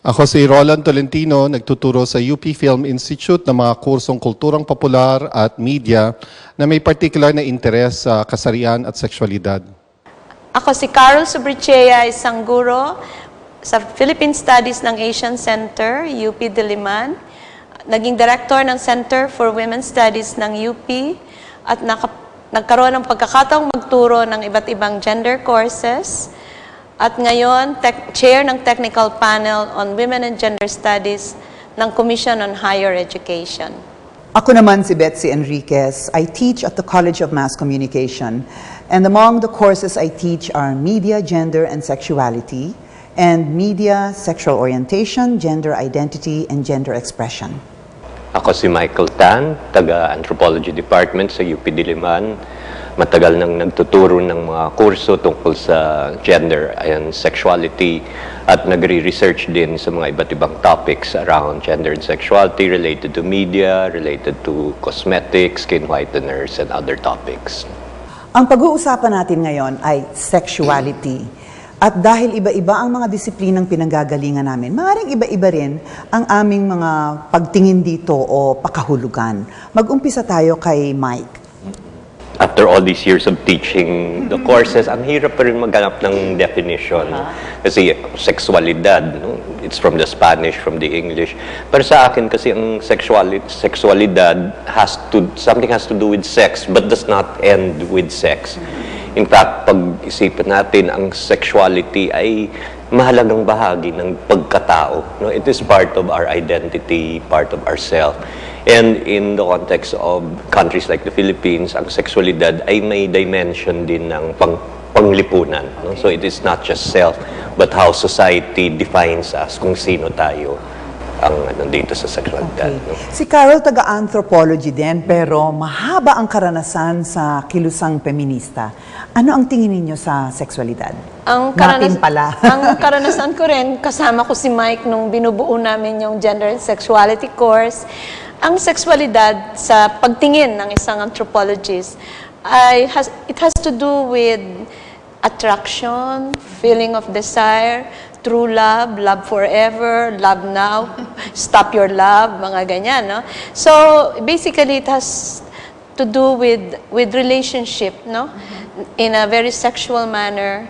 Ako si TOLENTINO, nagtuturo sa UP Film Institute ng mga kursong kulturang popular at media na may particular na interes sa kasarian at sexualidad. Ako si SOBRITCHEA, isang guro sa Philippine Studies ng Asian Center, UP Diliman. Naging director ng Center for Women's Studies ng UP at nagkaroon ng pagkakataong magturo ng iba't ibang gender courses. At ngayon, chair ng Technical Panel on Women and Gender Studies ng Commission on Higher Education. Ako naman si ENRIQUEZ. I teach at the College of Mass Communication. And among the courses I teach are Media, Gender, and Sexuality, and Media, Sexual Orientation, Gender Identity, and Gender Expression. Ako si Michael Tan, taga-Anthropology Department sa UP Diliman. Matagal nang nagtuturo ng mga kurso tungkol sa gender and sexuality at nagre-research din sa mga iba't ibang topics around gender and sexuality related to media, related to cosmetics, skin whiteners, and other topics. Ang pag-uusapan natin ngayon ay sexuality. At dahil iba-iba ang mga disiplinang pinanggagalingan namin, maaaring iba-iba rin ang aming mga pagtingin dito o pakahulugan. Mag-umpisa tayo kay Mike. After all these years of teaching the courses, ang hirap pa rin maghanap ng definition. Kasi seksualidad, no? It's from the Spanish, from the English. Pero sa akin kasi ang seksualidad something has to do with sex, but does not end with sex. In fact, pag-isipan natin, ang sexuality ay mahalagang bahagi ng pagkatao. No? It is part of our identity, part of ourself. And in the context of countries like the Philippines, ang sexualidad ay may dimension din ng panglipunan. No? So it is not just self, but how society defines us, kung sino tayo ang nandito sa sexualidad. Okay. No? Si Carol, taga-anthropology din, pero mahaba ang karanasan sa kilusang feminista. Ano ang tingin ninyo sa sexualidad? Ang karanasan ko rin, kasama ko si Mike nung binubuo namin yung Gender and Sexuality course. Ang sexualidad sa pagtingin ng isang anthropologist it has to do with attraction, feeling of desire, true love, love forever, love now, stop your love, mga ganyan, no? So basically it has to do with relationship, no? In a very sexual manner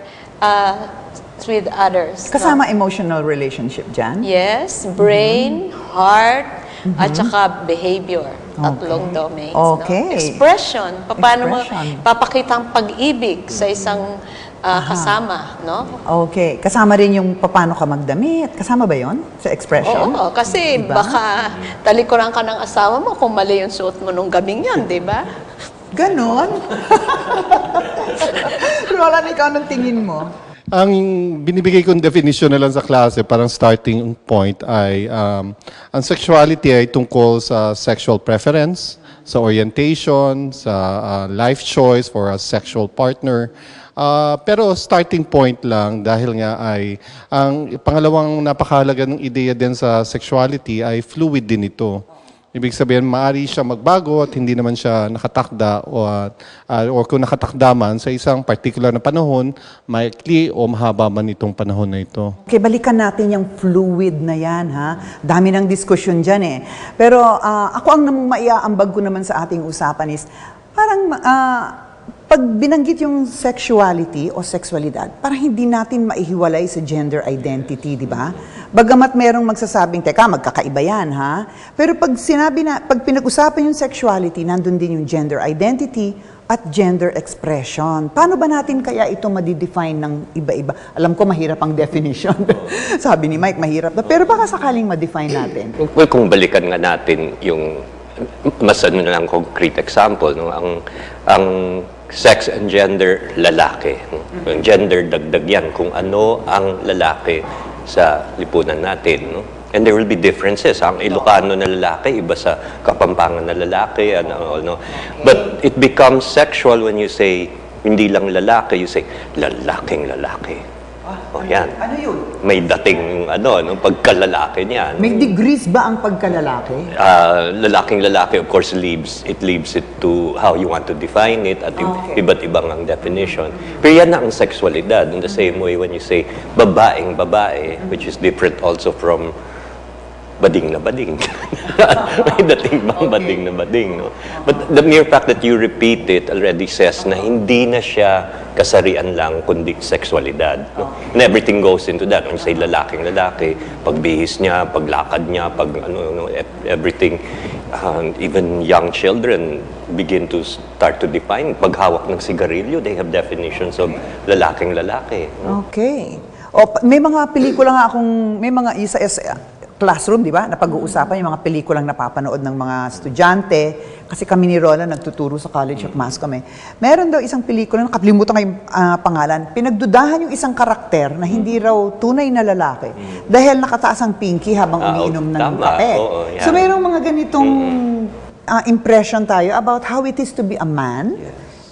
with others. Kasama emotional relationship dyan? Yes, brain, heart, at saka behavior. Tatlong domains. Okay. No? Expression. Paano mo papakita ang pag-ibig sa isang kasama, no? Okay. Kasama rin yung paano ka magdamit. Kasama ba yon sa expression? Oo, kasi baka talikuran ka ng asawa mo kung mali yung suot mo nung gabing yan, di ba? Ganon? Roland, ikaw anong tingin mo? Ang binibigay kong definition na lang sa klase, parang starting point ay ang sexuality ay tungkol sa sexual preference, sa orientation, sa life choice for a sexual partner. Pero starting point lang dahil nga ay ang pangalawang napakahalaga ng ideya din sa sexuality ay fluid din ito. Ibig sabihin, maaari siya magbago at hindi naman siya nakatakda o kung nakatakda man sa isang particular na panahon, maikli o mahaba man itong panahon na ito. Okay, balikan natin yung fluid na yan, ha? Dami ng diskusyon dyan, eh. Pero ako ang maiaambag ko naman sa ating usapan is, parang pag binanggit yung sexuality o sexualidad, parang hindi natin maihiwalay sa gender identity, di ba? Bagamat merong magsasabing, teka, magkakaiba yan, ha? Pero pag pinag-usapan yung sexuality, nandun din yung gender identity at gender expression. Paano ba natin kaya ito madidefine ng iba-iba? Alam ko, mahirap ang definition. Sabi ni Mike, mahirap na. Pero baka sakaling ma-define natin. Well, kung balikan nga natin yung mas na lang concrete example, no? Ang sex and gender, lalaki. No? Yung gender, dagdag yan. Kung ano ang lalaki sa lipunan natin. No? And there will be differences. Ang Ilocano na lalaki, iba sa Kapampangan na lalaki. No? But it becomes sexual when you say, hindi lang lalaki, you say, lalaking lalaki. O yan. Ano yun? May dating no, pagkalalaki niyan. May degrees ba ang pagkalalaki? Lalaking-lalaki, of course, it leaves it to how you want to define it at iba't ibang ang definition. Pero yan na ang sexualidad. In the same way, when you say babaeng-babae, which is different also from bading na bading. May dating bang bading na bading, no? But the mere fact that you repeat it already says na hindi na siya kasarian lang, kundi sexualidad. No? And everything goes into that. When you say lalaking-lalaki, pagbihis niya, paglakad niya, everything. Even young children begin to start to define. Paghawak ng sigarilyo, they have definitions of lalaking-lalaki. No? Okay. O, may mga pelikula nga akong, may mga isa classroom, di ba? Napag-uusapan yung mga pelikulang napapanood ng mga estudyante. Kasi kami ni Roland nagtuturo sa College of Mass kami. Meron daw isang pelikula, nakalimutan ko yung pangalan, pinagdudahan yung isang karakter na hindi raw tunay na lalaki dahil nakataas ang pinky habang umiinom ng kape. So mayroong mga ganitong impression tayo about how it is to be a man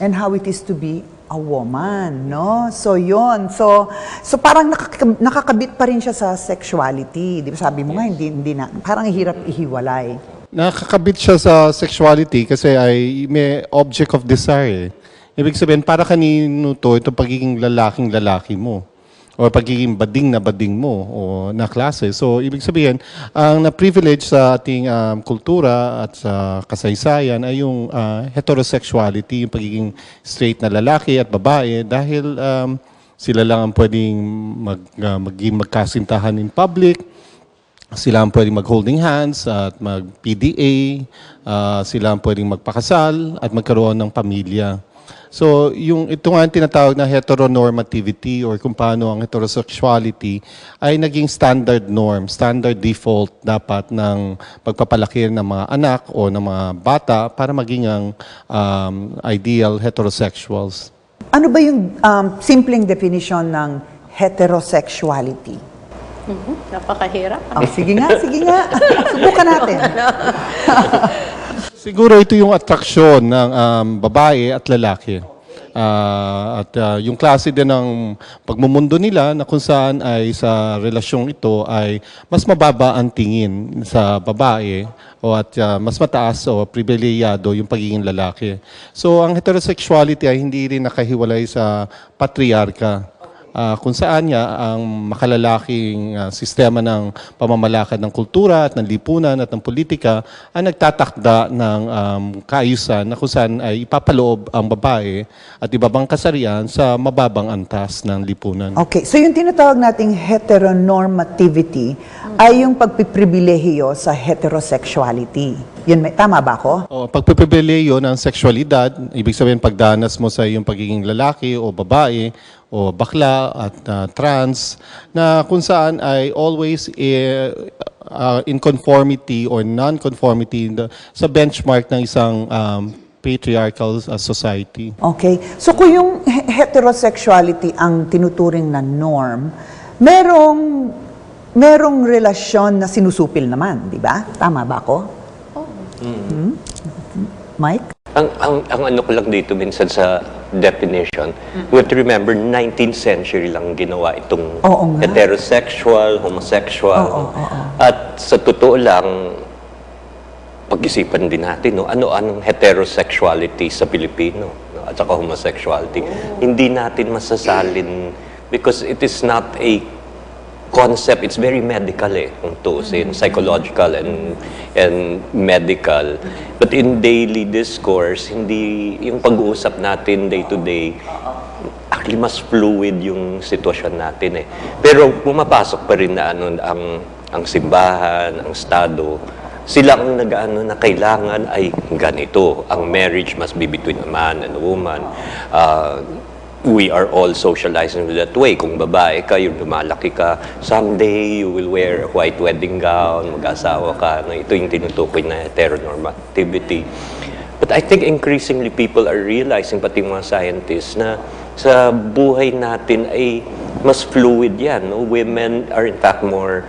and how it is to be a woman, no? So, yun. So parang nakakabit pa rin siya sa sexuality. Di ba sabi mo nga, hindi na, parang hirap ihiwalay. Nakakabit siya sa sexuality kasi ay may object of desire. Ibig sabihin, para kanino to, ito pagiging lalaking-lalaki mo. O pagiging bading na bading mo o na klase. So, ibig sabihin, ang na-privilege sa ating kultura at sa kasaysayan ay yung heterosexuality, yung pagiging straight na lalaki at babae dahil sila lang ang pwedeng magkasintahan in public, sila ang pwedeng mag-holding hands at mag-PDA, sila ang pwedeng magpakasal at magkaroon ng pamilya. So, ito nga ang tinatawag na heteronormativity or kung paano ang heterosexuality ay naging standard norm, standard default dapat ng pagpapalaki ng mga anak o ng mga bata para maging ang ideal heterosexuals. Ano ba yung simpleng definition ng heterosexuality? Napakahirap. Sige nga. Subukan natin. Siguro ito yung atraksyon ng babae at lalaki. Yung klase din ng pagmumundo nila na kung saan ay sa relasyong ito ay mas mababa ang tingin sa babae at mas mataas o pribilehiyado yung pagiging lalaki. So ang heterosexuality ay hindi rin nakahiwalay sa patriarka. Kung saan niya ang makalalaking sistema ng pamamalakad ng kultura at ng lipunan at ng politika ang nagtatakda ng kaayusan na kung saan ay ipapaloob ang babae at ibabang kasarian sa mababang antas ng lipunan. Okay, so yung tinatawag nating heteronormativity ay yung pagpipribilehiyo sa heterosexuality. Yun, tama ba ako? Pagpipribilehiyo ng sexualidad, ibig sabihin pagdanas mo sa iyong pagiging lalaki o babae, o bakla at trans na kung saan ay always in conformity or non-conformity sa benchmark ng isang patriarchal society. Okay. So kung yung heterosexuality ang tinuturing na norm, merong relasyon na sinusupil naman, di ba? Tama ba ako? Mike? Ang ano ko lang dito minsan sa definition, we have to remember 19th century lang ginawa itong heterosexual, homosexual. At sa totoo lang, pag-isipan din natin, no, ano-anong heterosexuality sa Pilipino, no, at saka homosexuality. Hindi natin masasalin because it is not a concept, it's very medical kung tuusin, psychological and medical. But in daily discourse, hindi yung pag-uusap natin day to day, actually mas fluid yung sitwasyon natin Pero pumapasok pa rin na ang simbahan, ang estado, sila ang na kailangan ay ganito. Ang marriage must be between a man and a woman. We are all socializing that way. Kung babae ka, yung lumalaki ka, someday you will wear a white wedding gown, mag-asawa ka. Ito yung tinutukoy na heteronormativity. But I think increasingly people are realizing, pati mga scientists, na sa buhay natin ay mas fluid yan. No? Women are in fact more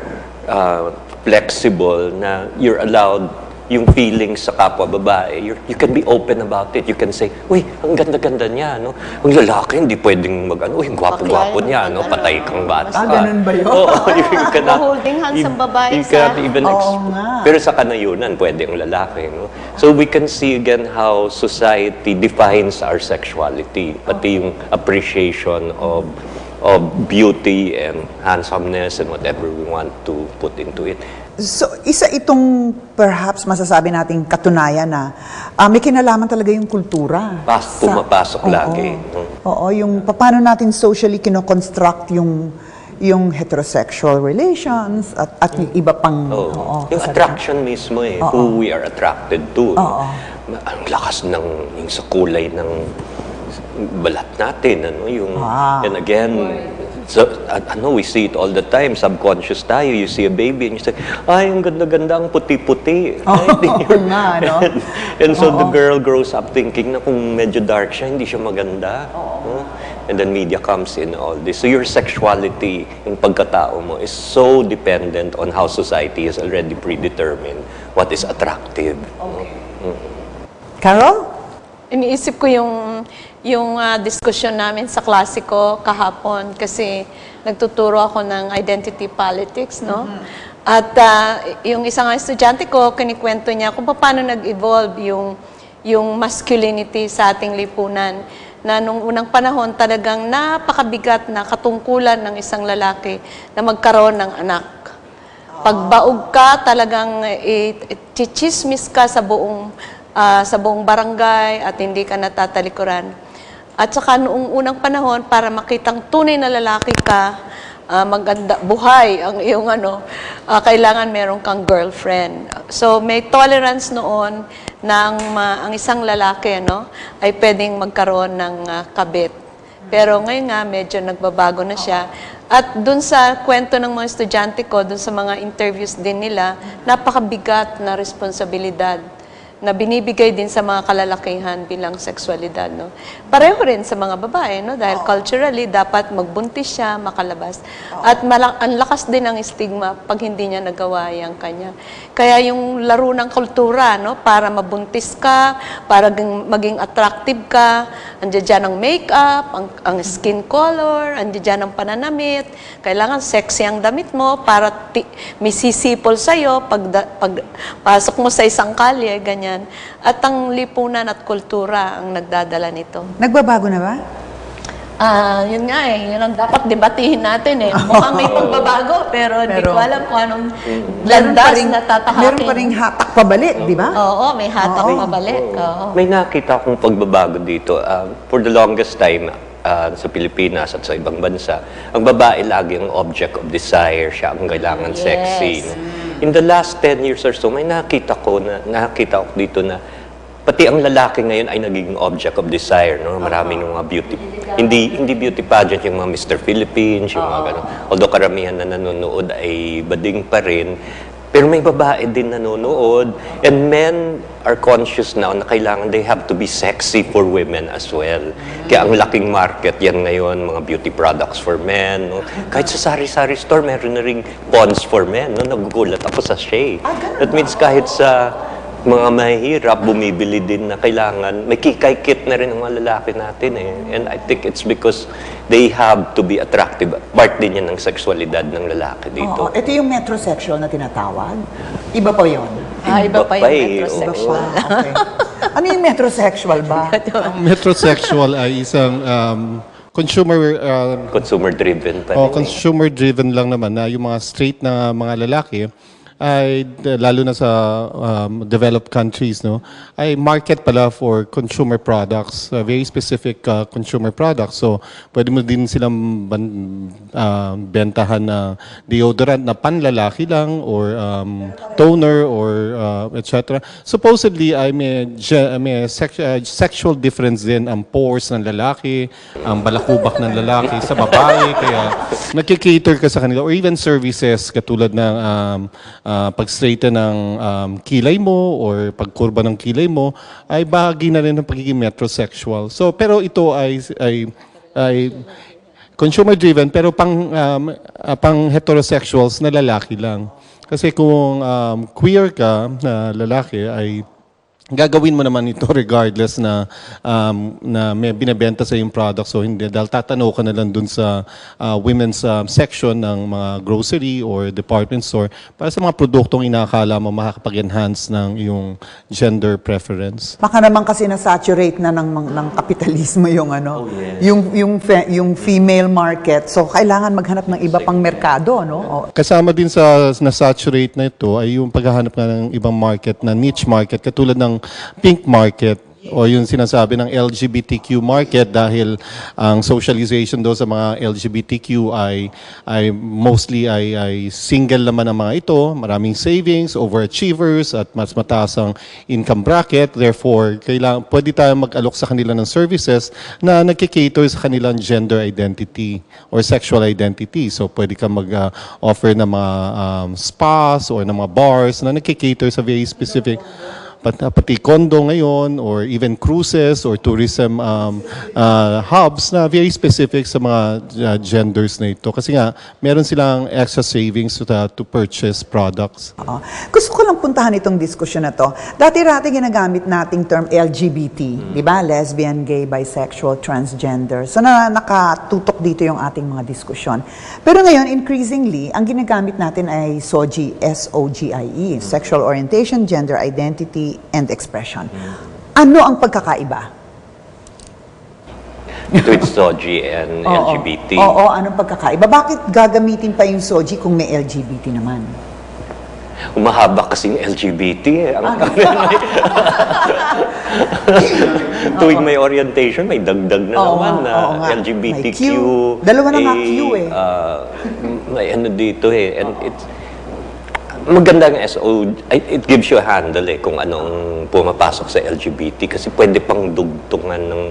flexible na you're allowed yung feelings sa kapwa babae, you can be open about it. You can say, uy, ang ganda-ganda niya, no? Ang lalaki, hindi pwedeng uy, ang gwapo-gwapo niya, no? Patay kang bata. Ganun ba yun? Oo, you cannot, Holding hands ang babae you cannot even nga. pero sa kanayunan, pwede ang lalaki, no? So we can see again how society defines our sexuality, pati yung appreciation of beauty and handsomeness and whatever we want to put into it. So, isa itong perhaps masasabi nating katunayan na may kinalaman talaga yung kultura. Pumapasok lagi. Oo, yung paano natin socially kinoconstruct yung heterosexual relations at yung iba pang... Yung attraction mismo who we are attracted to. Ang lakas yung sa kulay ng balat natin, and again, so, we see it all the time, subconscious tayo, you see a baby and you say, ay, ang ganda-ganda, ang puti-puti. And so the girl grows up thinking na kung medyo dark siya, hindi siya maganda. And then media comes in all this. So your sexuality, yung pagkatao mo, is so dependent on how society has already predetermined what is attractive. Carol? Iniisip ko yung diskusyon namin sa klase ko kahapon kasi nagtuturo ako ng identity politics, no? At yung isang estudyante ko, kinikwento niya kung paano nag-evolve yung masculinity sa ating lipunan. Na nung unang panahon talagang napakabigat na katungkulan ng isang lalaki na magkaroon ng anak. Pagbaog ka, talagang chichismis ka sa buong barangay at hindi ka natatalikuran. At saka noong unang panahon, para makitang tunay na lalaki ka, maganda, buhay ang iyong kailangan meron kang girlfriend. So may tolerance noon na ang isang lalaki ay pwedeng magkaroon ng kabit. Pero ngayon nga, medyo nagbabago na siya. At dun sa kwento ng mga estudyante ko, dun sa mga interviews din nila, napakabigat na responsibilidad na binibigay din sa mga kalalakihan bilang sexualidad, no? Pareho rin sa mga babae, no? Dahil culturally, dapat magbuntis siya, makalabas. At ang lakas din ang stigma pag hindi niya nagawa yung kanya. Kaya yung laro ng kultura, no? Para mabuntis ka, para maging attractive ka, andiyan dyan ang makeup, ang skin color, andiyan dyan ang pananamit, kailangan sexy ang damit mo para may sisipol sa'yo pag pasok mo sa isang kalye, ganyan. At ang lipunan at kultura ang nagdadala nito. Nagbabago na ba? Yun nga yun ang dapat debatihin natin Mukhang may pagbabago, pero hindi ko alam kung anong landas na tatahakin. Meron pa rin hatak pabalik, di ba? Oo, may hatak pabalik. May nakita akong pagbabago dito. For the longest time, sa Pilipinas at sa ibang bansa, ang babae lagi ang object of desire, siya ang kailangan sexy. No? In the last 10 years or so, may nakita ko dito na pati ang lalaki ngayon ay nagiging object of desire, no? Maraming mga beauty, hindi beauty pageant, yung mga Mr. Philippines, yung mga gano'n. Although karamihan na nanonood ay bading pa rin, pero may babae din nanonood, and men are conscious now na kailangan they have to be sexy for women as well. Kaya ang laking market yan ngayon, mga beauty products for men. No? Kahit sa sari-sari store, meron na ring pawns for men. No? Nagugulat ako sa Shea. That means kahit sa mga mahihirap, bumibili din na kailangan, may kikay-kit na rin ang mga lalaki natin And I think it's because they have to be attractive. Part din yan ng sexualidad ng lalaki dito. Ito yung metrosexual na tinatawag. Iba pa yun. Iba pa yung metrosexual. Okay. Ano yung metrosexual ba? Ang metrosexual ay isang Consumer-driven pa rin. Consumer-driven lang naman na yung mga straight na mga lalaki ay lalo na sa developed countries, no, ay market pala for consumer products, very specific consumer products. So pwede mo din silang bentahan na deodorant na panlalaki lang or toner or etc. Supposedly ay may sexual difference din ang pores ng lalaki, ang balakubak ng lalaki sa babae, kaya nakikater ka sa kanila, or even services katulad ng pag-straighten ng kilay mo or pagkurba ng kilay mo ay bahagi na rin ng pagiging metrosexual. So, pero ito ay consumer-driven pero pang heterosexuals na lalaki lang. Kasi kung queer ka na lalaki ay gagawin mo naman ito regardless na may binebenta sa yung product. So hindi, dahil tatanaw ka na lang dun sa women's section ng mga grocery or department store para sa mga produktong inakala mo makakapag-enhance ng iyong gender preference. Baka naman kasi na-saturate na ng kapitalismo yung ano, yung female market. So kailangan maghanap ng iba pang merkado, no? O, Kasama din sa na-saturate na ito ay yung paghahanap nga ng ibang market na niche market katulad ng pink market o yung sinasabi ng LGBTQ market dahil ang socialization do sa mga LGBTQ ay mostly ay single naman ang mga ito, maraming savings, overachievers at mas mataas ang income bracket. Therefore, pwede tayong mag-alok sa kanila ng services na nagkikater sa kanilang gender identity or sexual identity. So, pwede ka mag-offer ng mga spas or ng mga bars na nagkikater sa very specific pati condo ngayon or even cruises or tourism hubs na very specific sa mga genders na ito. Kasi nga, meron silang extra savings to purchase products. Gusto ko lang puntahan itong diskusyon na to. Dati-rati ginagamit nating term LGBT, di ba? Lesbian, gay, bisexual, transgender. So nakatutok dito yung ating mga diskusyon. Pero ngayon, increasingly, ang ginagamit natin ay SOGIE, S-O-G-I-E, sexual orientation, gender identity, and expression. Ano ang pagkakaiba? Between SOGIE and LGBT. Oo, anong pagkakaiba? Bakit gagamitin pa yung SOGIE kung may LGBT naman? Umahaba kasing LGBT eh. Tuwing may orientation, may dagdag na naman na LGBTQ. May Q. Dalawa na nga Q eh. May ano dito eh. And it's maganda ng SO, it gives you a handle eh kung anong pumapasok sa LGBT kasi pwede pang dugtungan ng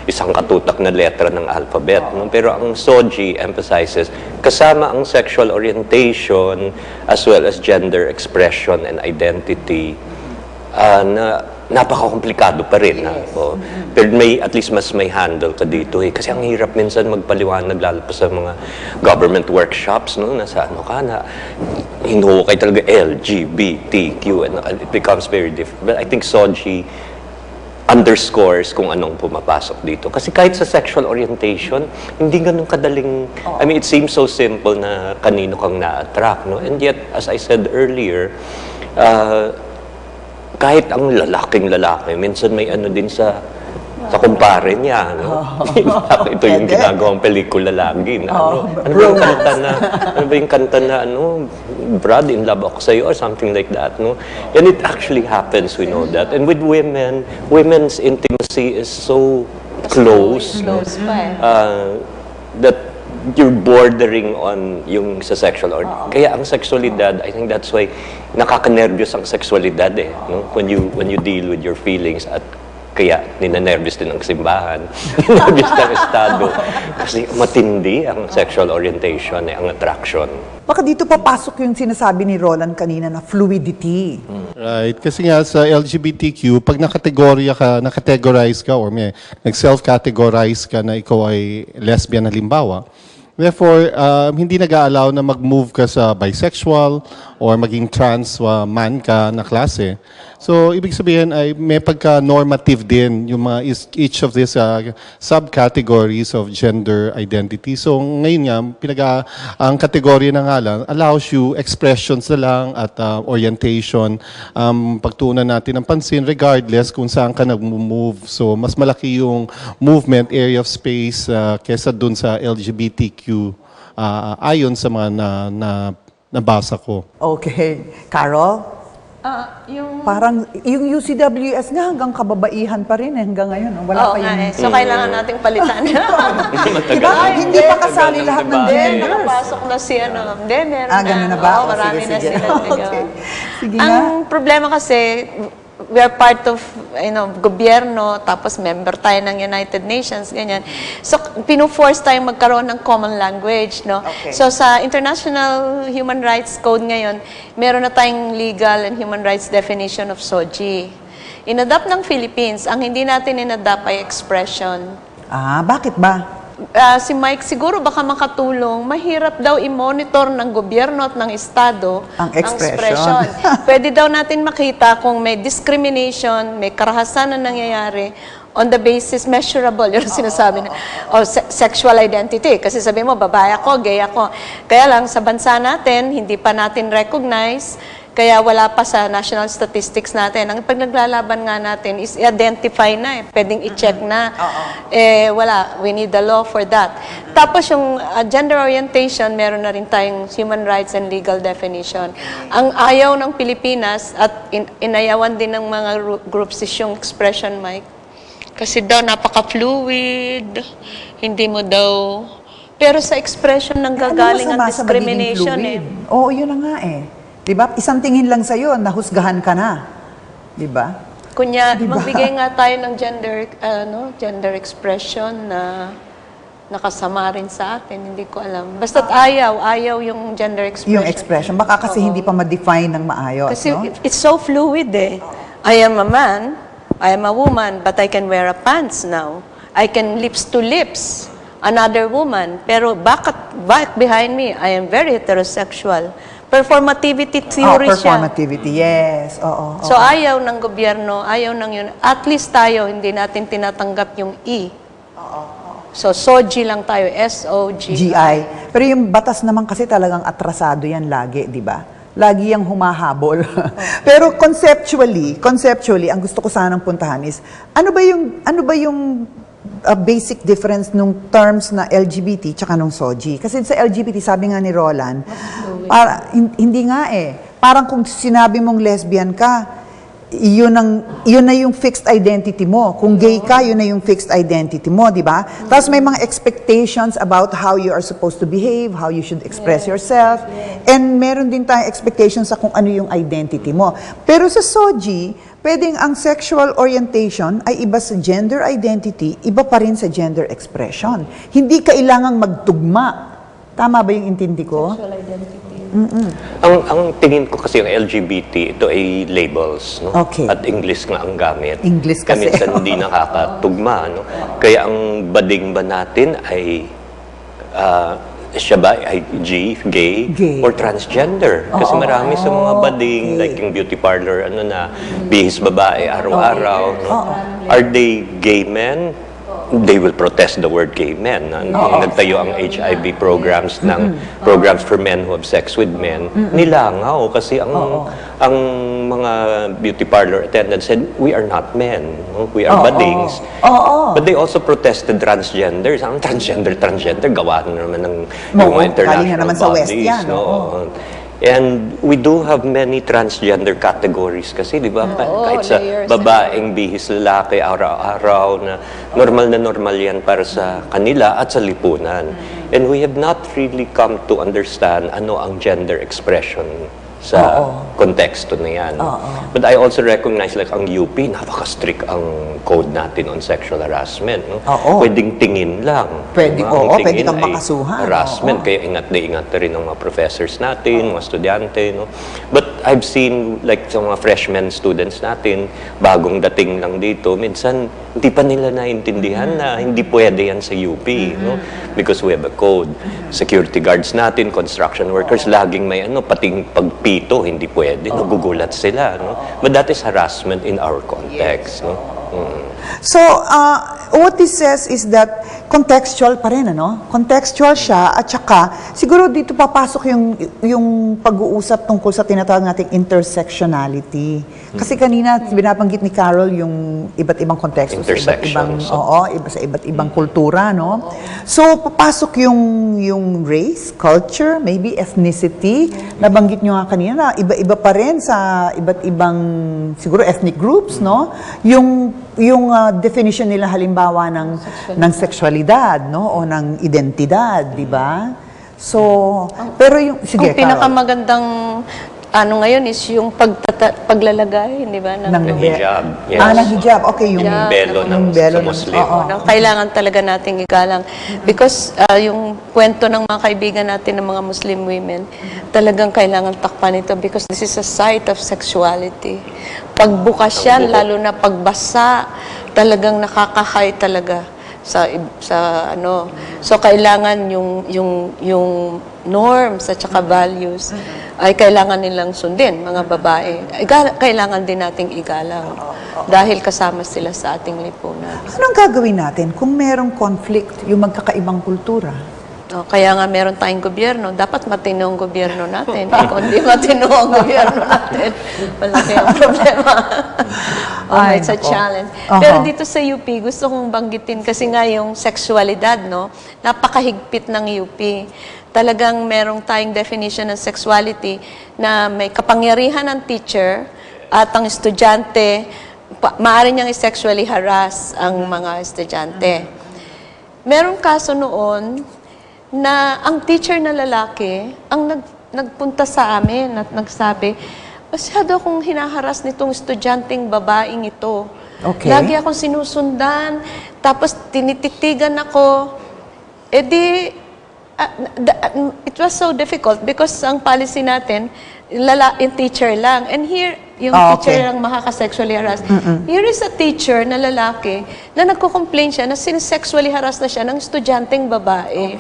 isang katutak na letra ng alphabet. No? Pero ang SOGIE emphasizes kasama ang sexual orientation as well as gender expression and identity na napaka-komplikado pa rin. Pero at least mas may handle ka dito eh. Kasi ang hirap minsan magpaliwanag lalo pa sa mga government workshops, no? Nasa ano ka na, hinuhukay talaga LGBTQ and it becomes very different. But I think SOGIE underscores kung anong pumapasok dito. Kasi kahit sa sexual orientation, hindi ganun kadaling, I mean, it seems so simple na kanino kang na-attract, no? And yet, as I said earlier, kahit ang lalaking lalaki, minsan may ano din sa kumpare niya, no? Ito yung ginagawang pelikula lagi, na ano ba yung kanta na, Brad, in love ako sa'yo, or something like that, no? And it actually happens, we know that. And with women, women's intimacy is so close, that you're bordering on yung sa sexual or kaya ang sexualidad, I think that's why nakaka-nervyos ang sexualidad eh, no? When you deal with your feelings at kaya ninanervyos din ang simbahan, nervyos ng estado kasi matindi ang sexual orientation eh, ang attraction. Baka dito papasok yung sinasabi ni Roland kanina na fluidity. Right. Kasi nga sa LGBTQ, pag nakategorize ka or may nag-self-categorize ka na ikaw ay lesbian halimbawa, therefore, hindi nag-aalaw na mag-move ka sa bisexual or maging trans man ka na klase. So, ibig sabihin ay may pagka-normative din yung mga each of these subcategories of gender identity. So, ngayon nga, ang kategorya na nga lang allows you expressions na lang at orientation. Pagtuunan natin ng pansin regardless kung saan ka nag-move. So, mas malaki yung movement, area of space kesa dun sa LGBTQ ayon sa mga nabasa ko. Okay. Carol? Parang yung UCWS nga hanggang kababaihan pa rin eh, hanggang ngayon. Wala pa yung... So, kailangan nating palitan. Diba? Hindi pa kasali lahat ng genders. Nakapasok na si meron na. Ganun na ba? Marami na sila. Okay. Sige Ang problema kasi, we are part of gobyerno, tapos member tayo ng United Nations, ganyan. So, pinu-force tayong magkaroon ng common language, no? Okay. So, sa International Human Rights Code ngayon, meron na tayong legal and human rights definition of SOGIE. Inadapt ng Philippines, ang hindi natin inadapt ay expression. Bakit ba? si Mike siguro baka makatulong, mahirap daw i-monitor ng gobyerno at ng Estado Ang expression. Pwede daw natin makita kung may discrimination, may karahasan na nangyayari on the basis measurable, yun ang sinasabi na, o sexual identity. Kasi sabi mo, babae ako, gay ako. Kaya lang, sa bansa natin, hindi pa natin recognize, kaya wala pa sa national statistics natin. Ang pagnaglalaban nga natin is i-identify na, pwedeng i-check na. Wala, we need the law for that. Tapos yung gender orientation, meron na rin tayong human rights and legal definition. Ang ayaw ng Pilipinas at inayawan din ng mga groups is yung expression, Mike. Kasi daw napaka-fluid, hindi mo daw... Pero sa expression ng gagaling ang discrimination Oo, yun na nga Diba? Isang tingin lang sa'yo, nahusgahan ka na. Diba? Kunya, magbigay nga tayo ng gender expression na nakasama rin sa atin, hindi ko alam. Basta't ayaw yung gender expression. Yung expression. Baka kasi hindi pa ma-define ng maayos, Kasi no? it's so fluid I am a man, I am a woman, but I can wear a pants now. I can lips to lips, another woman. Pero back behind me, I am very heterosexual. Performativity theory performativity, yes. Oo. So ayaw ng gobyerno, ayaw ng yun. At least tayo, hindi natin tinatanggap yung E. So SOGI lang tayo, SOGI. GI. Pero yung batas naman kasi talagang atrasado yan lagi, di ba? Lagi yung humahabol. Pero conceptually, ang gusto ko sanang puntahan is, ano ba yung basic difference nung terms na LGBT tsaka nung SOGI? Kasi sa LGBT, sabi nga ni Roland, hindi nga Parang kung sinabi mong lesbian ka, yun na yung fixed identity mo. Kung gay ka, yun na yung fixed identity mo, di ba? Tapos may mga expectations about how you are supposed to behave, how you should express yourself, and meron din tayong expectations sa kung ano yung identity mo. Pero sa SOGI, pwedeng ang sexual orientation ay iba sa gender identity, iba pa rin sa gender expression. Hindi kailangang magtugma. Tama ba yung intindi ko? Sexual identity. Ang tingin ko kasi yung LGBT, ito ay labels, no? Okay. At English nga ang gamit. English kasi. Minsan hindi nakakatugma, no? Kaya ang bading ba natin ay siya ba ay gay, or transgender? Kasi marami sa mga bading, like yung beauty parlor, bihis babae, araw-araw, no? Are they gay men? They will protest the word gay men. Nagtayo ang HIV programs ng programs for men who have sex with men. Nilangaw kasi ang mga beauty parlor attendants said, we are not men. No? We are badings. But they also protested transgenders. Ang transgender, gawa na naman ng mga international naman sa West bodies. yan. No? And we do have many transgender categories kasi, di ba? Kahit sa babaeng bihis lalaki, araw-araw, na normal yan para sa kanila at sa lipunan. And we have not really come to understand ano ang gender expression sa konteksto na yan. But I also recognize like ang UP, napaka-strict ang code natin on sexual harassment. No? Pwedeng tingin lang. Pwede kang makasuhan. Harassment, kaya ingat na rin ng mga professors natin, mga estudyante. No? But I've seen like sa mga freshman students natin, bagong dating lang dito, minsan hindi pa nila naintindihan na hindi pwede yan sa UP. No? Because we have a code. Security guards natin, construction workers, laging may pating pagpito, hindi pwede. Nagugulat sila. No? But that is harassment in our context. No? So, what this says is that contextual pa rin, Contextual siya, at saka, siguro dito papasok yung pag-uusap tungkol sa tinatawag nating intersectionality. Kasi kanina, binabanggit ni Carol yung iba't ibang konteksto sa iba't ibang kultura, no? So, papasok yung race, culture, maybe ethnicity. Nabanggit nyo nga kanina na iba-iba pa rin sa iba't ibang, siguro, ethnic groups, no? Yung definition nila halimbawa ng sexualidad, no, o ng identidad, di ba? So, pero sige, ang pinakamagandang ngayon is yung paglalagay, di ba? Ng hijab. Yes. Ng hijab. Okay, yung belo sa Muslim. Kailangan talaga nating igalang. Because yung kwento ng mga kaibigan natin ng mga Muslim women, talagang kailangan takpan ito because this is a site of sexuality. Pagbukas yan, lalo na pagbasa, talagang nakakahay talaga. sa ano. So kailangan yung norms at saka values ay kailangan nilang sundin, mga babae. Kailangan din nating igalang dahil kasama sila sa ating lipunan. Anong gagawin natin kung merong conflict, yung magkakaibang kultura? Kaya nga meron tayong gobyerno, dapat matino ang gobyerno natin. Kung hindi matino ang gobyerno natin, malaki ang problema. It's a challenge. Pero dito sa UP, gusto kong banggitin kasi nga yung sexualidad, no? Napakahigpit ng UP. Talagang merong tayong definition ng sexuality na may kapangyarihan ng teacher at ang estudyante, maaari niyang sexually harass ang mga estudyante. Merong kaso noon na ang teacher na lalaki ang nagpunta sa amin at nagsabi, masyado akong hinaharas nitong estudyanteng babaeng ito. Okay. Lagi akong sinusundan, tapos tinititigan ako. It was so difficult because ang policy natin, yung teacher lang. And here, yung teacher lang makaka-sexually harass. Here is a teacher na lalaki na nagko-complain siya na sinesexually harass na siya ng estudyanteng babae.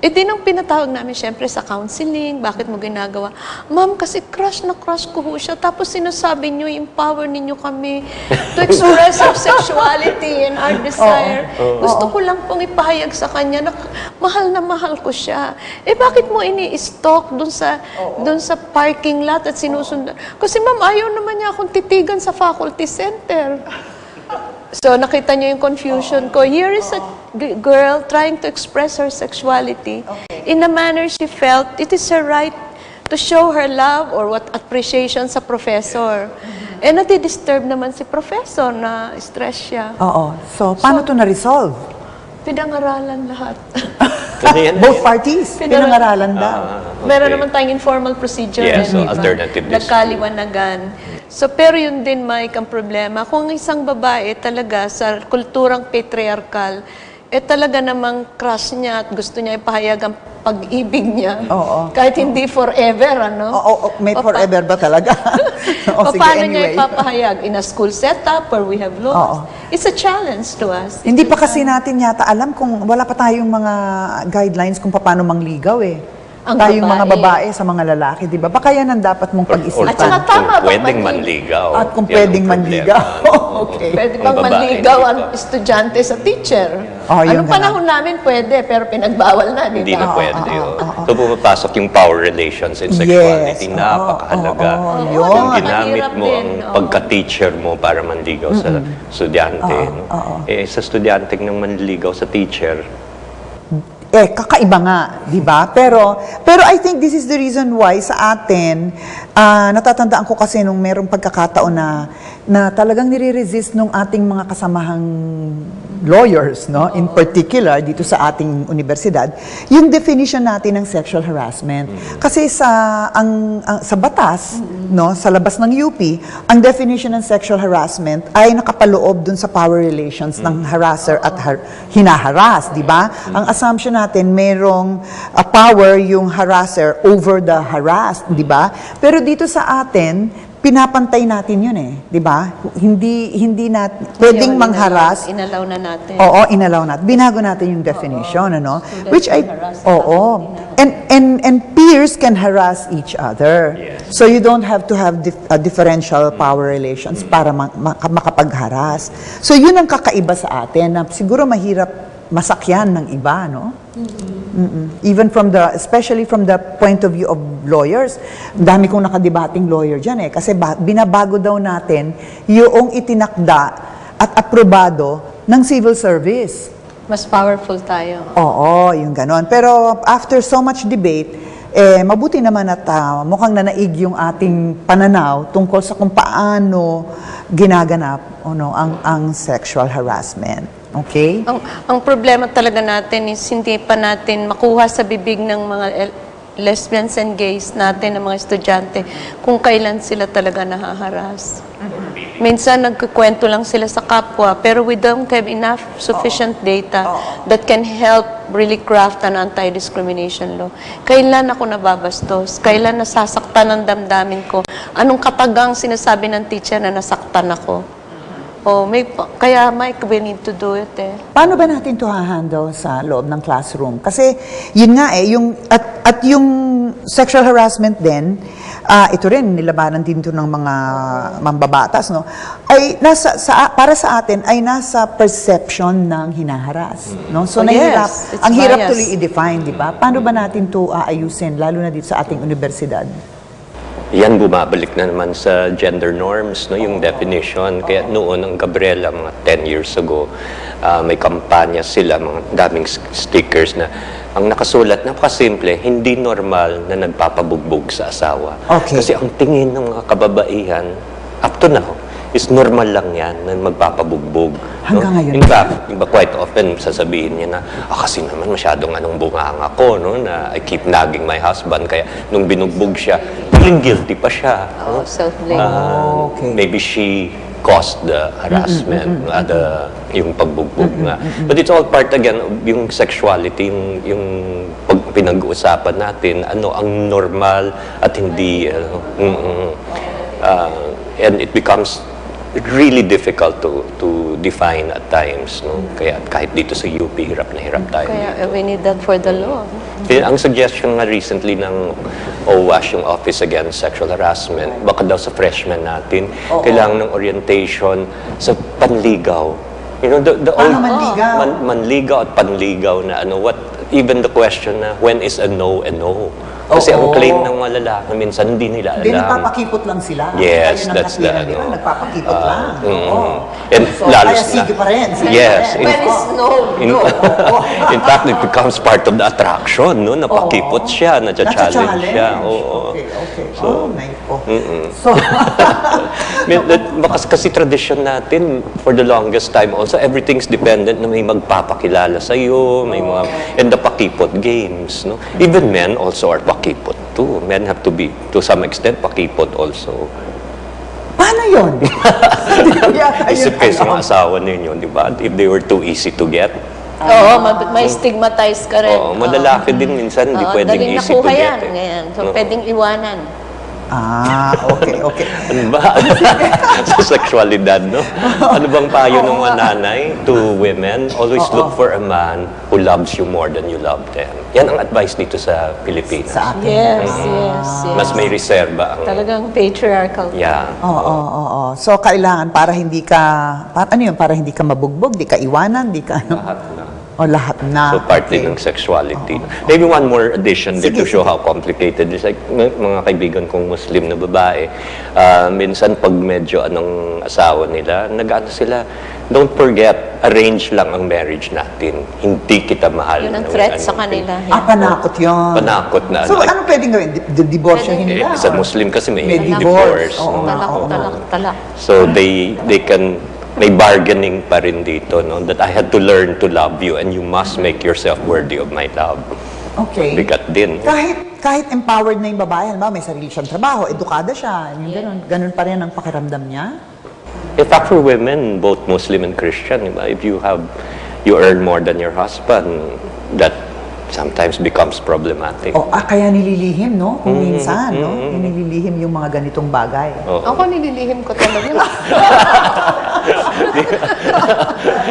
Di nung pinatawag namin siyempre sa counseling, bakit mo ginagawa? Ma'am, kasi crush na crush ko ho siya. Tapos sinasabi niyo, empower ninyo kami to express our sexuality and our desire. Gusto ko lang pong ipahayag sa kanya na mahal ko siya. Bakit mo ini-stalk dun sa parking lot at sinusundan? Kasi ma'am, ayaw naman niya akong titigan sa faculty center. So, nakita niyo yung confusion ko. Here is a girl trying to express her sexuality in a manner she felt it is her right to show her love or what appreciation sa professor. Nati-disturb naman si professor na stress siya. So, paano to na-resolve? Pinangaralan lahat. Both parties, pinangaralan daw. Meron naman tayong informal procedure. So alternative nagkaliwanagan. So, pero yun din, Mike, ang problema. Kung isang babae talaga sa kulturang patriarchal, talaga namang crush niya at gusto niya ipahayag ang pag-ibig niya. Kahit hindi forever, ano? May forever ba talaga? Sige, paano anyway. niya ipapahayag? In a school setup where we have laws? It's a challenge to us. Hindi pa kasi natin yata alam kung wala pa tayong mga guidelines kung paano mangligaw Ang tayong mga babae. babae sa mga lalaki, di ba? Baka yan ang dapat mong pag-isipan. At saka tama ba pwedeng manligaw. At kung Yan pwedeng ang problema. manligaw. Okay. Pwede Ang bang babae, manligaw di ba? ang estudyante sa teacher? Yung Anong panahon namin pwede, pero pinagbawal na, di ba? Hindi na pwede. So pumapasok yung power relations and sexuality. Napakahalaga. Yun. Yung ginamit Mahirap mo din, ang pagka-teacher mo para manligaw sa estudyante. Sa estudyante nang manligaw sa teacher, Kakaiba nga, di ba? Pero I think this is the reason why sa atin, natatandaan ko kasi nung merong pagkakataon na talagang nire-resist nung ating mga kasamahang lawyers, no? In particular, dito sa ating universidad, yung definition natin ng sexual harassment. Kasi sa batas, no, sa labas ng UP, ang definition ng sexual harassment ay nakapaloob dun sa power relations ng harasser at hinaharas, di ba? Ang assumption natin, merong power yung harasser over the harassed, di ba? Pero dito sa atin, pinapantay natin yun di ba? Hindi natin, pwedeng mangharas. Inalaw na natin. Inalaw natin. Binago natin yung definition, ano? So Which and peers can harass each other. So you don't have to have differential power relations para makapagharas. So yun ang kakaiba sa atin, na siguro mahirap masakyan ng iba, no? Even especially from the point of view of lawyers, dami kong nakadebating lawyer dyan kasi binabago daw natin yung itinakda at aprobado ng civil service. Mas powerful tayo. Yung ganon. Pero after so much debate, mabuti naman at mukhang nanaig yung ating pananaw tungkol sa kung paano ginaganap ang sexual harassment. Okay? Ang problema talaga natin is hindi pa natin makuha sa bibig ng mga lesbians and gays natin, ng mga estudyante, kung kailan sila talaga nahaharas. Minsan nagkukwento lang sila sa kapwa, pero we don't have enough sufficient data that can help really craft an anti-discrimination law. Kailan ako nababastos? Kailan nasasaktan ang damdamin ko? Anong katagang sinasabi ng teacher na nasaktan ako? Oh, kaya Mike, we need to do it eh. Paano ba natin to ha-handle sa loob ng classroom? Kasi yun nga at yung sexual harassment din, ito rin nilabanan din to ng mga mambabatas, no? Ay para sa atin ay nasa perception ng hinaharas, no? So Yes, it's ang hirap bias. tuloy i-define, di ba? Paano ba natin to aayusin lalo na dito sa ating universidad? Yan, bumabalik na naman sa gender norms, no, yung definition. Kaya noon, ang Gabriela, mga 10 years ago, may kampanya sila, mga daming stickers na ang nakasulat, napakasimple, hindi normal na nagpapabugbog sa asawa. Okay. Kasi ang tingin ng mga kababaihan, up to now, is normal lang yan na magpapabugbog. Hanggang ngayon. In fact, iba quite often sasabihin niya na, kasi naman masyadong bunganga ko, no, na I keep nagging my husband, kaya nung binugbog siya, feeling guilty pa siya. Oh, self-blame. Okay. Maybe she caused the harassment, yung pagbugbog nga. But it's all part again of yung sexuality, yung pag pinag-uusapan natin, ano ang normal at hindi, and it becomes really difficult to define at times, no? Kaya kahit dito sa UP, hirap na hirap tayo. Kaya we need that for the law. Ang suggestion nga recently ng OWASH, yung Office Against Sexual Harassment, baka daw sa freshmen natin, kailangan ng orientation sa panligaw. You know, the old manligaw? manligaw at panligaw na even the question na when is a no a no? Kasi ang claim ng mga lalaki minsan hindi nila alam. Hindi, nagpapakipot lang sila. Yes, Ayun ang that's the katwiran, di ba? Nagpapakipot lang. And So, lalo kaya sige pa rin. Sige Yes. pa rin. When is no? In fact, it becomes part of the attraction, no? Napakipot siya, na-challenge siya. Oo. Okay. So, So, kasi tradition natin, for the longest time also, everything's dependent na may magpapakilala sa'yo, may mga, and the pakipot games, no? Even men also are pakipot too. Men have to be, to some extent, pakipot also. paano yun? Isip kayo sa mga asawa ninyo, di ba? If they were too easy to get. Oo, may stigmatize ka rin. Oo, malalaki din minsan, hindi Oo, pwedeng daling easy to nakuha get. yan. Ngayon. So, pwedeng iwanan. Okay. Ano ba? Sa sexualidad, no? Ano bang payo ng mga nanay to women? Always look for a man who loves you more than you love them. Yan ang advice dito sa Pilipinas. Sa atin. Yes. Mas may reserba ang... Talagang patriarchal. Yeah. Oo. So, kailangan para hindi ka, para hindi ka mabugbog, di ka iwanan, di ka Lahat na. lahat na. So, part din ng sexuality. Maybe one more addition there to show how complicated it is. Like, mga kaibigan kong Muslim na babae, minsan pag medyo asawa nila, sila, don't forget, arrange lang ang marriage natin. Hindi kita mahal. Yun ang threat sa kanila. Panakot yun. Panakot na. So, anong pwedeng gawin? Divorcehin nila? Sa Muslim kasi may divorce. divorce. Oo. Talak. So they can, may bargaining pa rin dito, no? That I had to learn to love you and you must make yourself worthy of my love. Okay. Bigat din. Kahit empowered na yung babae, may sarili siyang trabaho, edukada siya, yung ganun pa rin ang pakiramdam niya? In fact, for women, both Muslim and Christian, diba? If you earn more than your husband, that sometimes becomes problematic. Kaya nililihim, no? Kung minsan, no? Nililihim yung mga ganitong bagay. Ako nililihim ko talaga.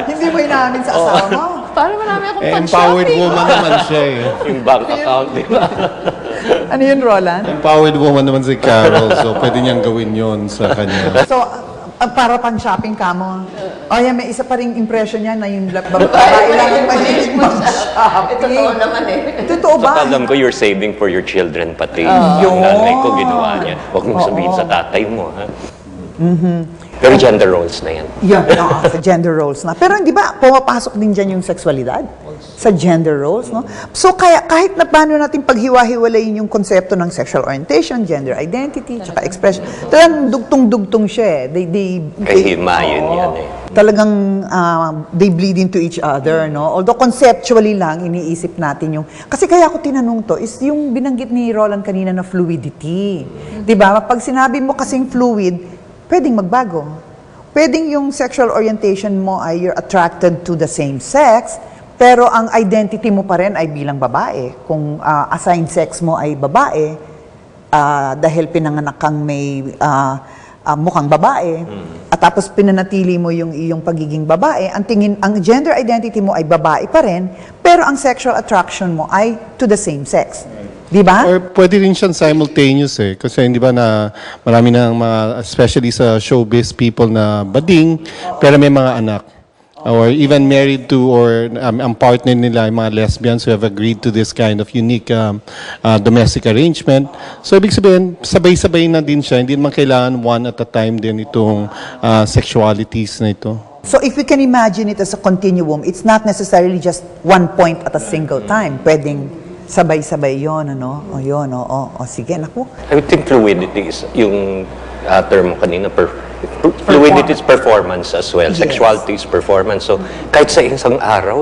Hindi mo inamin sa asawa mo? Para marami akong Empowered pan-shopping. woman naman siya eh. Yung bank account, di ba? Ano yun, Roland? Empowered woman naman si Carol, so pwede niyang gawin yon sa kanya. So, para pang-shopping ka mo. Yan, may isa pa ring impression niya na yung babae lang yung mahilig mag-shopping. Totoo naman eh. Totoo So, ba? alam ko, you're saving for your children pati. Yung nanay ko, ginawa niya. Huwag mong sabihin sa tatay mo, ha? Pero gender roles na yan. Yan, sa gender roles na. Pero hindi ba, pumapasok din dyan yung sexualidad? Sa gender roles, no? So, kaya kahit na paano natin paghiwa-hiwalayin yung konsepto ng sexual orientation, gender identity, tsaka expression, talagang dugtong-dugtong siya eh. Kahimayin yan eh. Talagang they bleed into each other, no? Although conceptually lang, iniisip natin yung... Kasi kaya ako tinanong to, is yung binanggit ni Roland kanina na fluidity. Diba? Pag sinabi mo kasing fluid, pwedeng magbago. Pwedeng yung sexual orientation mo ay you're attracted to the same sex, pero ang identity mo pa rin ay bilang babae. Kung assigned sex mo ay babae, dahil pinanganak kang may mukhang babae, at tapos pinanatili mo yung iyong pagiging babae, ang gender identity mo ay babae pa rin, pero ang sexual attraction mo ay to the same sex. Di ba? Or pwede rin siyang simultaneous eh. Kasi hindi ba na marami ng mga, especially sa showbiz people na bading, pero may mga anak. Or even married to, or ang partner nila, yung mga lesbians who have agreed to this kind of unique domestic arrangement. So, ibig sabihin, sabay-sabay na din siya. Hindi naman kailangan one at a time din itong sexualities na ito. So if we can imagine it as a continuum, it's not necessarily just one point at a single time. Pwedeng sabay-sabay yun, ano? O yun, o sige, naku. I would think fluidity is yung term mo kanina, fluidity is performance as well. Yes. Sexuality is performance. So, kahit sa isang araw,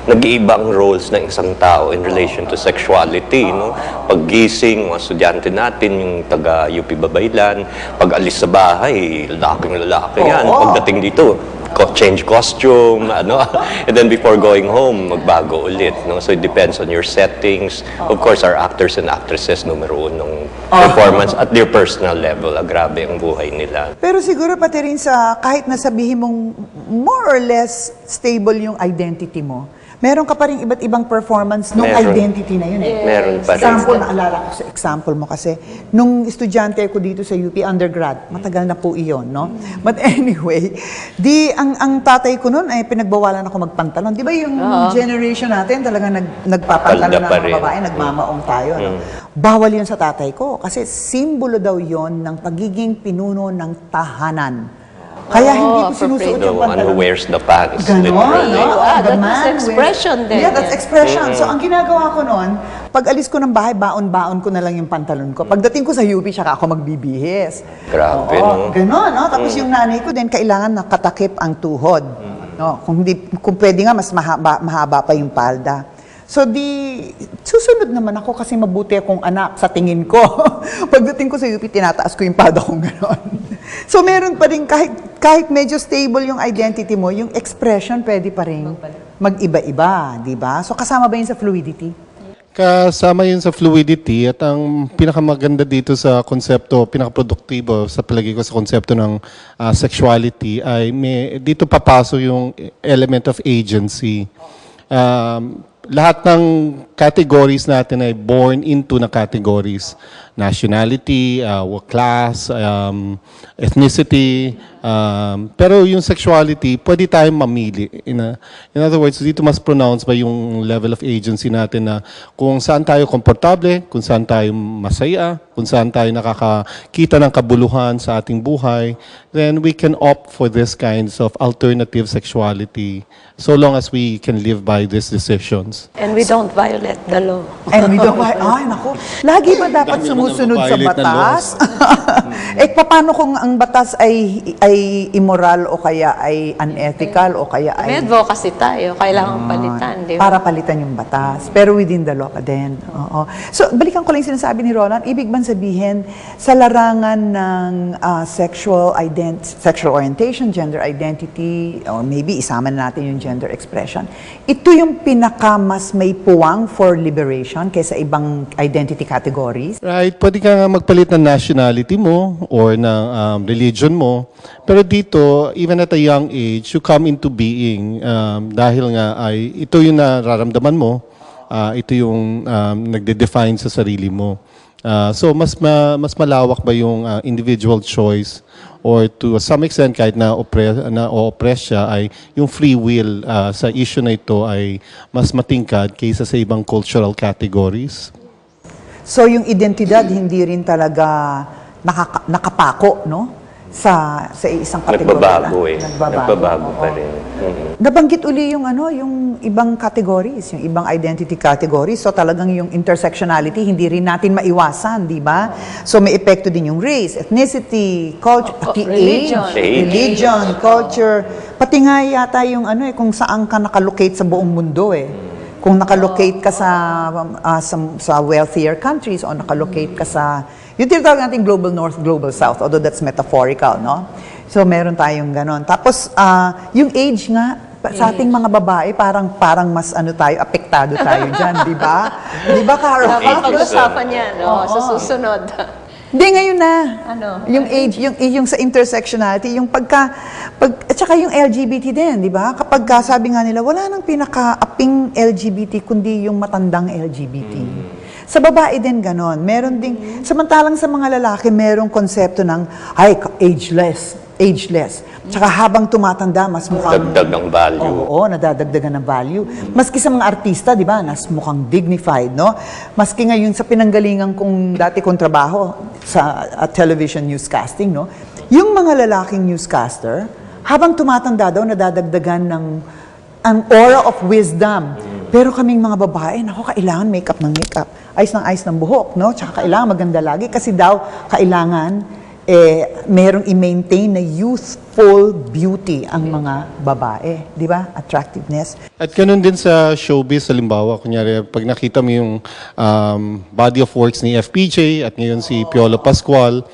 nag-iiba ang roles ng isang tao in relation to sexuality. No? Paggising, mga estudyante natin, yung taga-UP Babaylan, pag-alis sa bahay, lalaking lalaki yan. Pagdating dito, change costume, and then before going home, magbago ulit. No? So it depends on your settings. Of course, our actors and actresses, numero unong performance at their personal level. Grabe ang buhay nila. Pero siguro pati rin sa kahit na sabihin mong more or less stable yung identity mo, meron ka pa rin iba't ibang performance ng identity na yun eh. Meron pa rin. Example, naalala ko sa example mo kasi, nung estudyante ko dito sa UP, undergrad, matagal na po iyon, no? But anyway, ang tatay ko noon ay pinagbawalan ako magpantalon. Di ba yung generation natin talagang nagpapantalon na mga babae, nagmamaong tayo, no? Bawal yun sa tatay ko kasi simbolo daw yon ng pagiging pinuno ng tahanan. Kaya hindi ko sinusuot The yung one pantalon. who wears the pants, Ganon, literally. no? The man That's expression din. Yeah, that's expression. So, ang ginagawa ko noon, pag alis ko ng bahay, baon-baon ko na lang yung pantalon ko. Pagdating ko sa UP, saka ako magbibihis. Grabe, no? Ganon, no? Tapos yung nanay ko din, kailangan nakatakip ang tuhod. No? Kung pwede nga, mas mahaba pa yung palda. So susunod naman ako kasi mabuti akong anak sa tingin ko. Pagdating ko sa UP, tinataas ko yung palda kong gano'n. So meron pa rin, kahit medyo stable yung identity mo, yung expression pwede pa rin mag-iba-iba, di ba? So kasama ba yun sa fluidity? Kasama yun sa fluidity at ang pinakamaganda dito sa konsepto, pinakaproduktibo sa palagi ko sa konsepto ng sexuality ay dito papasok yung element of agency. Lahat ng categories natin ay born into na categories. Nationality, class, ethnicity. Pero yung sexuality, pwede tayong mamili. In other words, dito mas pronounced ba yung level of agency natin na kung saan tayo komportable, kung saan tayo masaya, kung saan tayo nakakakita ng kabuluhan sa ating buhay, then we can opt for this kinds of alternative sexuality so long as we can live by these decisions. And we don't violate the law. And we don't, ay naku, lagi ba dapat sumusunod sa violate na batas? Paano kung ang batas ay immoral o kaya ay unethical o kaya May ay... advocacy tayo, kailangan palitan, di ba? Para palitan yung batas. Pero within the law pa din. Oo. So, balikan ko lang yung sinasabi ni Roland. Ibig bang sabihin, sa larangan ng sexual orientation, gender identity, or maybe isama na natin yung gender expression, ito yung mas may puwang for liberation kaysa ibang identity categories? Right, pwede ka nga magpalit ng nationality mo or ng religion mo. Pero dito, even at a young age, you come into being dahil nga ay ito yung nararamdaman mo, ito yung nagde-define sa sarili mo. So mas malawak ba yung individual choice or to some extent kahit na oppress siya ay yung free will sa issue na ito ay mas matingkad kaysa sa ibang cultural categories. So, yung identidad hindi rin talaga nakapako, no? Sa isang kategorya. Nagbabago eh. Nagbabago pa rin. Nabanggit uli yung yung ibang categories, yung ibang identity categories. So talagang yung intersectionality hindi rin natin maiwasan, di ba? So may epekto din yung race, ethnicity, culture, pati religion, culture. Pati nga yata yung kung saan ka nakalocate sa buong mundo eh. Kung nakalocate ka sa wealthier countries o nakalocate ka sa yung tinatawag natin global north, global south, although that's metaphorical, no? So, meron tayong ganon. Tapos, yung age nga, sa ating mga babae, parang mas apektado tayo dyan, di ba? Di ba, Carol? Dapat pag-usapan yan, sa susunod. Hindi, ngayon na. Ano? Yung age, yung sa intersectionality, yung at saka yung LGBT din, di ba? Kapag sabi nga nila, wala nang pinaka-aping LGBT, kundi yung matandang LGBT. Sa babae din ganon. Meron ding, samantalang sa mga lalaki, merong konsepto ng, ay, ageless. Tsaka habang tumatanda, mas mukhang... Dagdag ang value. Oo, nadadagdagan ng value. Maski sa mga artista, di ba, nas mukhang dignified, no? Maski ngayon sa pinanggalingan kong dati kong trabaho sa television newscasting, no? Yung mga lalaking newscaster, habang tumatanda daw, nadadagdagan ng ang aura of wisdom. Pero kaming mga babae, naku, kailangan makeup ng makeup. Ayos ng buhok, no? Tsaka kailangan maganda lagi kasi daw, kailangan merong i-maintain na youthful beauty ang mga babae, di ba? Attractiveness. At ganun din sa showbiz, halimbawa, kunyari, pag nakita mo yung body of works ni FPJ at ngayon si Piolo Pascual,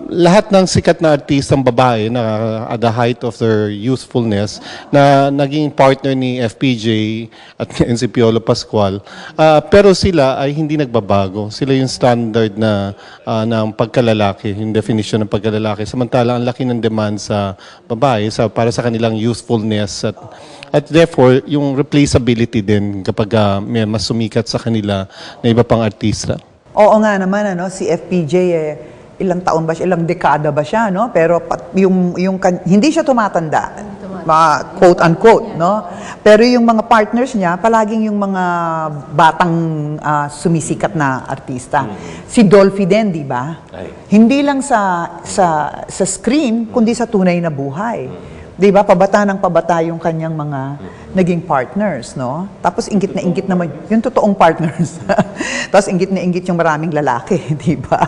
lahat ng sikat na artistang babae na at the height of their youthfulness na naging partner ni FPJ at ngayon si Piolo Pascual, pero sila ay hindi nagbabago. Sila yung standard na ng pagkalalaki, yung definition ng pagkalalaki. Samantala, ang laki ng demand sa babae para sa kanilang youthfulness at therefore, yung replaceability din kapag may mas sumikat sa kanila na iba pang artista. Oo nga naman, si FPJ, ilang taon ba siya, ilang dekada ba siya, no? Pero hindi siya tumatanda, quote-unquote, no? Pero yung mga partners niya, palaging yung mga batang sumisikat na artista. Si Dolphy din, di ba? Hindi lang sa screen, kundi sa tunay na buhay. Di ba? Pabata ng pabata yung kanyang mga naging partners, no? Tapos ingit na ingit naman, yung totoong partners. Tapos ingit na ingit yung maraming lalaki, di ba?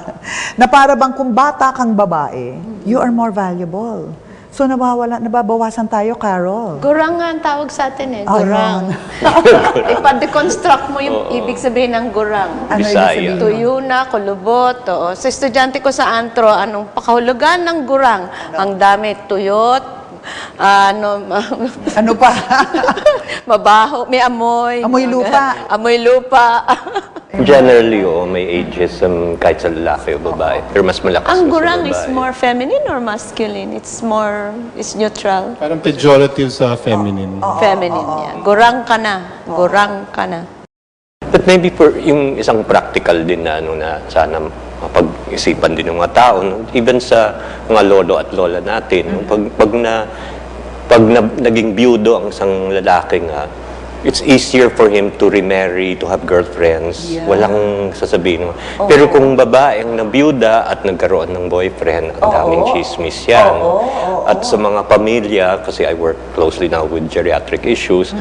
Na para bang kung bata kang babae, you are more valuable. So nababawasan tayo, Carol. Gurang nga ang tawag sa atin eh. Ayun. Gurang. Ipa-deconstruct mo yung ibig sabihin ng gurang. Ano ibig Bisaya. sabihin? Tuyo na, kulubot. Oo. Sa estudyante ko sa antro, anong pakahulugan ng gurang? Ang dami, tuyot, Ano pa? mabaho, may amoy. Amoy lupa. Amoy lupa. Generally, may ages kahit sa lalaki o babae. Pero mas malakas Ang mas sa gurang is babae. more feminine or masculine? It's neutral. Parang pejorative sa feminine. Feminine yan. Gurang ka na. Gurang ka na. But maybe for yung isang practical din na sana mapag-isipan din ng mga tao, no? Even sa mga lolo at lola natin, no? Pag naging byudo ang isang lalaki nga, it's easier for him to remarry, to have girlfriends. Yeah. Walang sasabihin. Pero kung babae ang nabiyuda at nagkaroon ng boyfriend, ang daming chismis yan. At sa mga pamilya, kasi I work closely now with geriatric issues,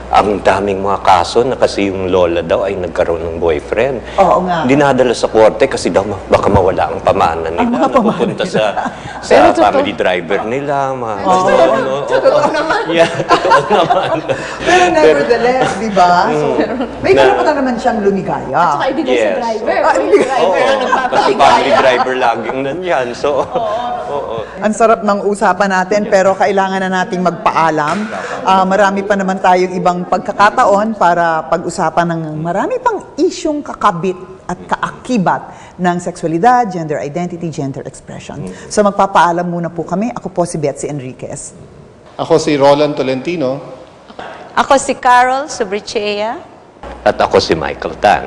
ang daming mga kaso na kasi yung lola daw ay nagkaroon ng boyfriend. Oo nga. Dinadala sa korte kasi daw baka mawala ang pamana nila. Napupunta sa family driver nila. Totoo naman. Yeah, totoo naman. Pero nevertheless, di ba? So, may karapatan naman siyang lumigaya. Saka ibigay sa Yes. driver. Oo, kasi family driver laging nandyan. So, Ang sarap ng usapan natin, pero kailangan na nating magpaalam. Marami pa naman tayong ibang pagkakataon para pag-usapan ng marami pang isyong kakabit at kaakibat ng sexualidad, gender identity, gender expression. So magpapaalam muna po kami. Ako po si Betsy Enriquez. Ako si Roland Tolentino. Ako si Carol SOBRITCHEA. at ako si Michael Tan.